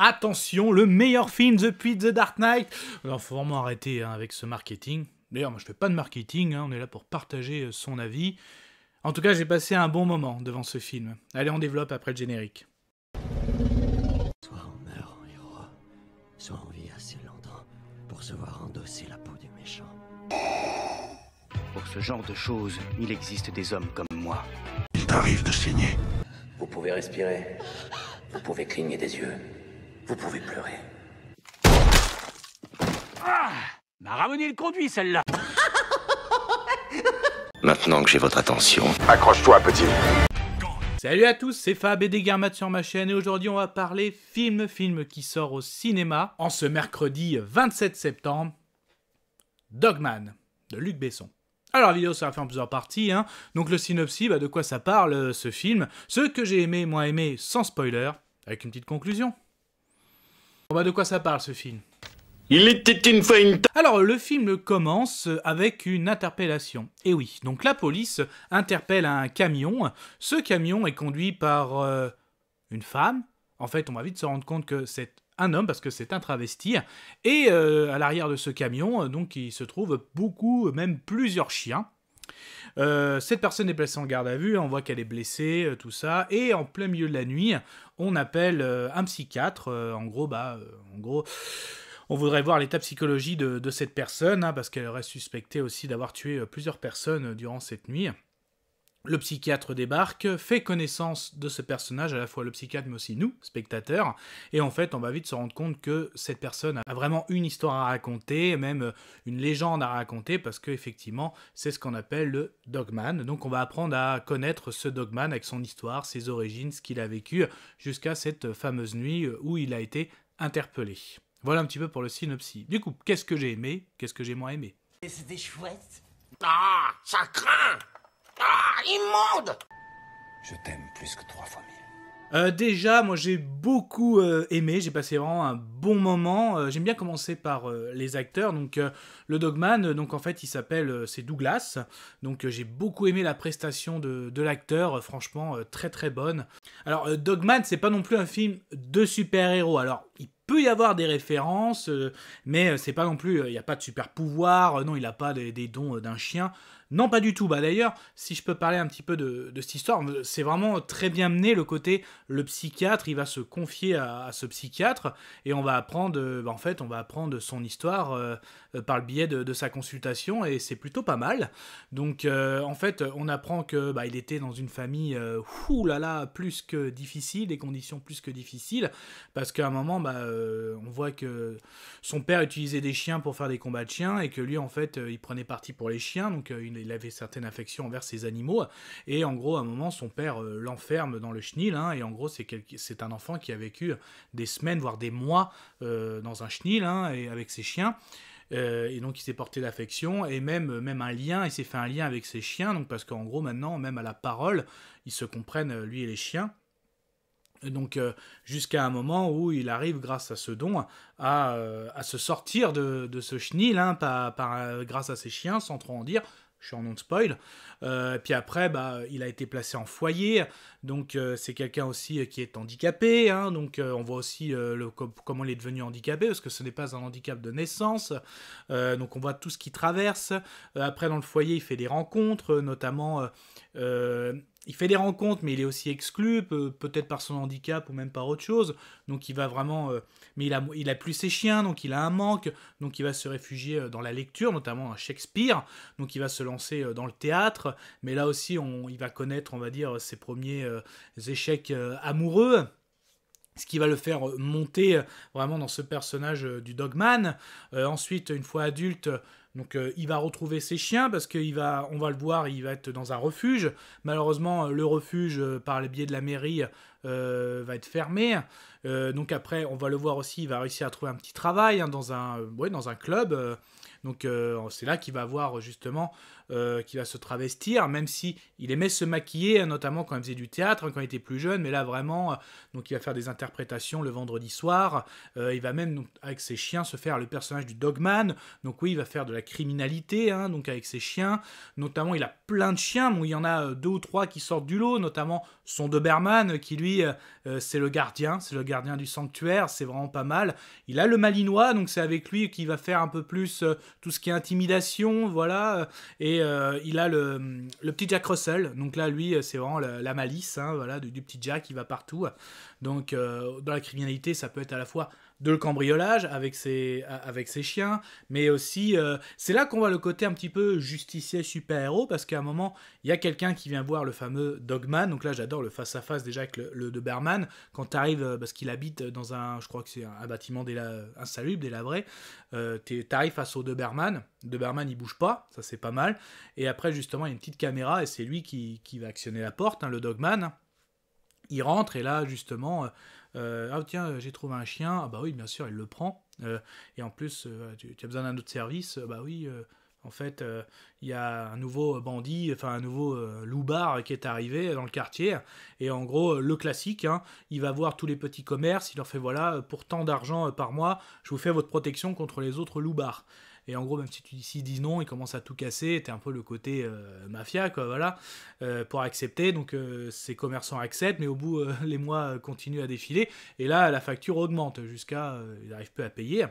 Attention, le meilleur film depuis The Dark Knight. Alors, faut vraiment arrêter avec ce marketing. D'ailleurs, moi, je fais pas de marketing, on est là pour partager son avis. En tout cas, j'ai passé un bon moment devant ce film. Allez, on développe après le générique. Soit on meurt en héros, soit on vit assez longtemps pour se voir endosser la peau du méchant. Pour ce genre de choses, il existe des hommes comme moi. Il t'arrive de saigner. Vous pouvez respirer, vous pouvez cligner des yeux, vous pouvez pleurer. Ah, m'a ramené le conduit celle-là. Maintenant que j'ai votre attention, Accroche-toi, petit. Salut à tous, c'est Fab et des Garmates sur ma chaîne et aujourd'hui on va parler film qui sort au cinéma en ce mercredi 27 septembre, Dogman de Luc Besson. Alors la vidéo ça va faire en plusieurs parties, donc le synopsis, de quoi ça parle ce film, ce que j'ai aimé, moins aimé, sans spoiler, avec une petite conclusion. Bon de quoi ça parle ce film? Il était une fois une... Alors, le film commence avec une interpellation. Et oui, donc la police interpelle un camion. Ce camion est conduit par une femme. En fait, on va vite se rendre compte que c'est un homme parce que c'est un travesti. Et à l'arrière de ce camion, donc, il se trouve beaucoup, même plusieurs chiens. Cette personne est placée en garde à vue, on voit qu'elle est blessée, tout ça, et en plein milieu de la nuit, on appelle un psychiatre. En gros, on voudrait voir l'état psychologique de cette personne, parce qu'elle aurait suspecté aussi d'avoir tué plusieurs personnes durant cette nuit. Le psychiatre débarque, fait connaissance de ce personnage, à la fois le psychiatre mais aussi nous, spectateurs, et en fait on va vite se rendre compte que cette personne a vraiment une histoire à raconter, même une légende à raconter, parce qu'effectivement c'est ce qu'on appelle le Dogman. Donc on va apprendre à connaître ce Dogman avec son histoire, ses origines, ce qu'il a vécu, jusqu'à cette fameuse nuit où il a été interpellé. Voilà un petit peu pour le synopsis. Du coup, qu'est-ce que j'ai aimé, qu'est-ce que j'ai moins aimé? C'était chouette. Ah, ça craint. Ah, immonde. Je t'aime plus que 3 fois 1000. Déjà, moi j'ai beaucoup aimé, j'ai passé vraiment un bon moment. J'aime bien commencer par les acteurs. Donc le Dogman, donc en fait il s'appelle, c'est Douglas. Donc j'ai beaucoup aimé la prestation de l'acteur, franchement très très bonne. Alors Dogman, c'est pas non plus un film de super-héros. Alors il peut y avoir des références, mais c'est pas non plus, il n'y a pas de super pouvoir, non il n'a pas des dons d'un chien. Non, pas du tout. D'ailleurs, si je peux parler un petit peu de cette histoire, c'est vraiment très bien mené le côté, le psychiatre, il va se confier à ce psychiatre et on va apprendre, en fait, on va apprendre son histoire par le biais de sa consultation et c'est plutôt pas mal. Donc, en fait, on apprend que il était dans une famille, plus que difficile, des conditions plus que difficiles, parce qu'à un moment, on voit que son père utilisait des chiens pour faire des combats de chiens et que lui, en fait, il prenait parti pour les chiens, donc il avait certaines affections envers ses animaux, et en gros, à un moment, son père l'enferme dans le chenil, et en gros, c'est un enfant qui a vécu des semaines, voire des mois dans un chenil, et avec ses chiens, et donc il s'est porté d'affection, et même un lien, il s'est fait un lien avec ses chiens, donc parce qu'en gros, maintenant, même à la parole, ils se comprennent, lui et les chiens. Donc jusqu'à un moment où il arrive grâce à ce don à se sortir de ce chenil, grâce à ses chiens, sans trop en dire. Je suis en non-spoil. Puis après, il a été placé en foyer. Donc, c'est quelqu'un aussi qui est handicapé. Donc, on voit aussi comment il est devenu handicapé, parce que ce n'est pas un handicap de naissance. Donc, on voit tout ce qu'il traverse. Après, dans le foyer, il fait des rencontres, notamment... il fait des rencontres, mais il est aussi exclu, peut-être par son handicap ou même par autre chose. Donc il va vraiment... mais il a plus ses chiens, donc il a un manque. Donc il va se réfugier dans la lecture, notamment à Shakespeare. Donc il va se lancer dans le théâtre. Mais là aussi, il va connaître, on va dire, ses premiers échecs amoureux. Ce qui va le faire monter vraiment dans ce personnage du Dogman. Ensuite, une fois adulte... Donc il va retrouver ses chiens parce qu'on va le voir, il va être dans un refuge. Malheureusement, le refuge, par le biais de la mairie, va être fermé. Donc après, on va le voir aussi, il va réussir à trouver un petit travail dans un club. Donc c'est là qu'il va voir justement, qu'il va se travestir, même si il aimait se maquiller, notamment quand il faisait du théâtre, quand il était plus jeune, mais là vraiment, donc il va faire des interprétations le vendredi soir, il va même, donc, avec ses chiens, se faire le personnage du Dogman, donc oui, il va faire de la criminalité, hein, donc avec ses chiens. Notamment, il a plein de chiens. Bon, il y en a 2 ou 3 qui sortent du lot, notamment son Doberman, qui lui, c'est le gardien du sanctuaire. C'est vraiment pas mal. Il a le Malinois, donc c'est avec lui qu'il va faire un peu plus tout ce qui est intimidation, voilà. Et il a le petit Jack Russell. Donc là, lui, c'est vraiment la malice, hein, voilà, du petit Jack qui va partout. Donc, dans la criminalité, ça peut être à la fois de le cambriolage avec ses chiens, mais aussi, c'est là qu'on voit le côté un petit peu justicier super-héros, parce qu'à un moment, il y a quelqu'un qui vient voir le fameux Dogman, donc là j'adore le face-à-face déjà avec le Doberman, quand tu arrives, parce qu'il habite dans je crois que c'est un bâtiment insalubre, délabré, t'arrives face au Doberman il bouge pas, ça c'est pas mal, et après justement il y a une petite caméra, et c'est lui qui va actionner la porte, hein, le Dogman, il rentre, et là justement... ah tiens, j'ai trouvé un chien, ah bah oui, bien sûr, il le prend, et en plus, tu as besoin d'un autre service, bah oui, en fait, il y a un nouveau bandit, enfin un nouveau loupard qui est arrivé dans le quartier, et en gros, le classique, hein, il va voir tous les petits commerces, il leur fait, voilà, pour tant d'argent par mois, je vous fais votre protection contre les autres loupards. Et en gros, même si s'ils disent non, ils commencent à tout casser. T'es un peu le côté mafia, quoi, voilà, pour accepter. Donc, ces commerçants acceptent, mais au bout, les mois continuent à défiler. Et là, la facture augmente jusqu'à... ils n'arrivent plus à payer.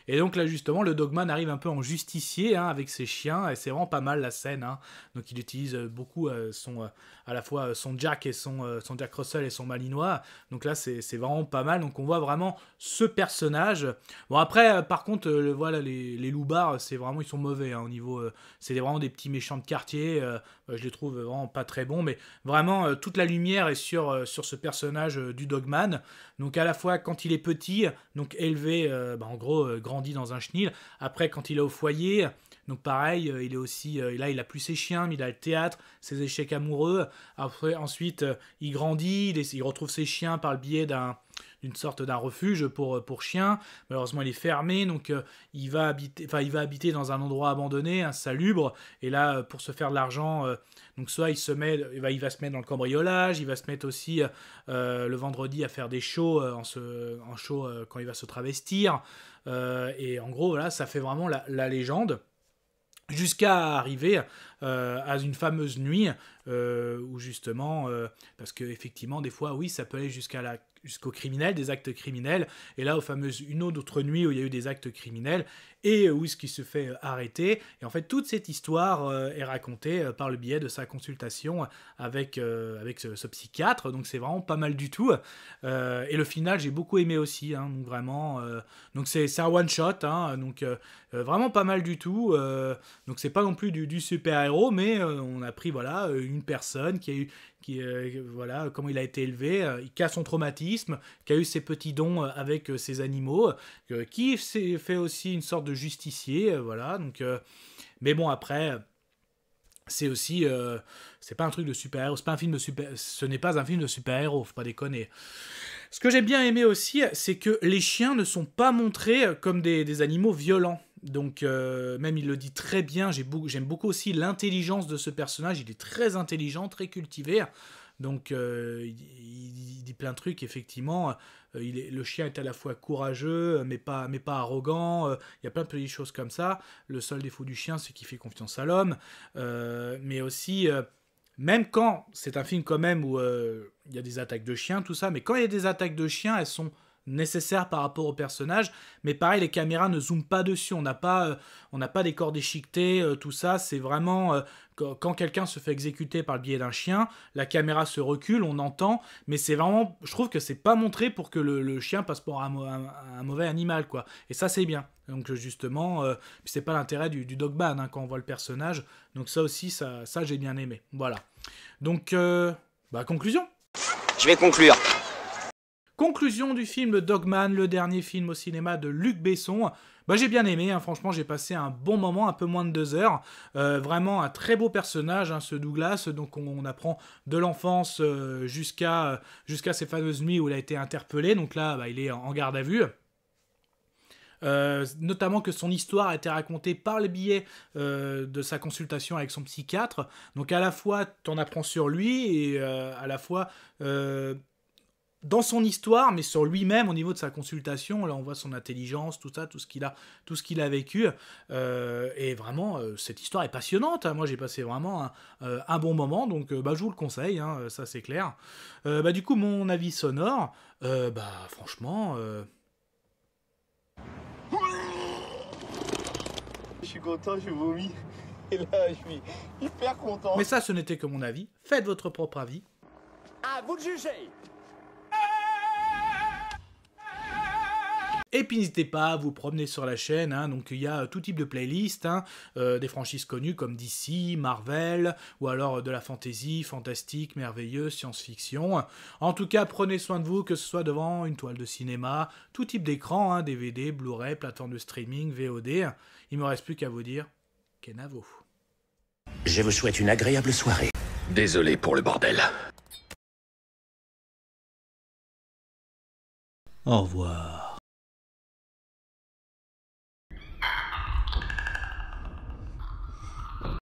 Et donc là, justement, le Dogman arrive un peu en justicier, hein, avec ses chiens, et c'est vraiment pas mal la scène, hein. Donc il utilise beaucoup à la fois son Jack et son Jack Russell et son Malinois. Donc là, c'est vraiment pas mal. Donc on voit vraiment ce personnage. Bon, après, par contre, voilà, les loupards, c'est vraiment, ils sont mauvais, hein, au niveau... c'est vraiment des petits méchants de quartier. Je les trouve vraiment pas très bons, mais vraiment, toute la lumière est sur ce personnage du Dogman. Donc à la fois, quand il est petit, donc élevé, en gros, grandi dans un chenil. Après, quand il est au foyer, donc pareil, il est aussi... là, il a plus ses chiens, mais il a le théâtre, ses échecs amoureux. Après, ensuite, il grandit, il retrouve ses chiens par le biais d'une sorte d'un refuge pour chiens. Malheureusement, il est fermé, donc il va habiter dans un endroit abandonné, insalubre, et là, pour se faire de l'argent, donc soit il va se mettre dans le cambriolage, il va se mettre aussi le vendredi à faire des shows, en show quand il va se travestir, et en gros, voilà, ça fait vraiment la légende. Jusqu'à arriver à une fameuse nuit où justement, parce que effectivement des fois oui ça peut aller jusqu'au criminel, des actes criminels, et là une autre nuit où il y a eu des actes criminels et où ce qui se fait arrêter, et en fait toute cette histoire est racontée par le biais de sa consultation avec ce psychiatre, donc c'est vraiment pas mal du tout, et le final j'ai beaucoup aimé aussi, hein, donc vraiment, donc c'est un one shot, hein, donc vraiment pas mal du tout, donc c'est pas non plus du super-héros, mais on a pris voilà une personne voilà comment il a été élevé, qui a son traumatisme, qui a eu ses petits dons avec ses animaux, qui s'est fait aussi une sorte de justicier, voilà, donc mais bon après c'est aussi c'est pas un truc de super-héros, ce n'est pas un film de super-héros, faut pas déconner. Ce que j'ai bien aimé aussi, c'est que les chiens ne sont pas montrés comme des animaux violents. Donc, même il le dit très bien, j'aime beaucoup aussi l'intelligence de ce personnage, il est très intelligent, très cultivé. Donc, il dit plein de trucs, effectivement. Le chien est à la fois courageux, mais pas arrogant. Il y a plein de petites choses comme ça. Le seul défaut du chien, c'est qu'il fait confiance à l'homme. Mais aussi... même quand c'est un film quand même où il y a des attaques de chiens, tout ça, mais quand il y a des attaques de chiens, elles sont nécessaires par rapport au personnage, mais pareil, les caméras ne zooment pas dessus, on n'a pas des corps déchiquetés, tout ça, c'est vraiment quand quelqu'un se fait exécuter par le biais d'un chien, la caméra se recule, on entend, mais c'est vraiment, je trouve que c'est pas montré pour que le chien passe pour un mauvais animal, quoi, et ça c'est bien, donc justement, puis c'est pas l'intérêt du Dogman, hein, quand on voit le personnage, donc ça aussi, ça j'ai bien aimé, voilà, donc, conclusion. Je vais conclure. Conclusion du film Dogman, le dernier film au cinéma de Luc Besson. J'ai bien aimé, hein, franchement j'ai passé un bon moment, un peu moins de 2 heures. Vraiment un très beau personnage, hein, ce Douglas. Donc on apprend de l'enfance jusqu'à ces fameuses nuits où il a été interpellé. Donc là, il est en garde à vue. Notamment que son histoire a été racontée par le biais de sa consultation avec son psychiatre. Donc à la fois, t'en apprends sur lui et à la fois... dans son histoire, mais sur lui-même, au niveau de sa consultation. Là, on voit son intelligence, tout ça, tout ce qu'il a vécu. Et vraiment, cette histoire est passionnante. Moi, j'ai passé vraiment un bon moment, donc je vous le conseille, hein, ça c'est clair. Du coup, mon avis sonore, franchement... Je suis content, je vomis. Et là, je suis hyper content. Mais ça, ce n'était que mon avis. Faites votre propre avis. À vous de juger. Et puis n'hésitez pas à vous promener sur la chaîne, hein, donc il y a tout type de playlist, hein, des franchises connues comme DC, Marvel, ou alors de la fantasy, fantastique, merveilleuse, science-fiction. En tout cas, prenez soin de vous, que ce soit devant une toile de cinéma, tout type d'écran, hein, DVD, Blu-ray, plateforme de streaming, VOD. Il me reste plus qu'à vous dire, Kenavo. Je vous souhaite une agréable soirée. Désolé pour le bordel. Au revoir.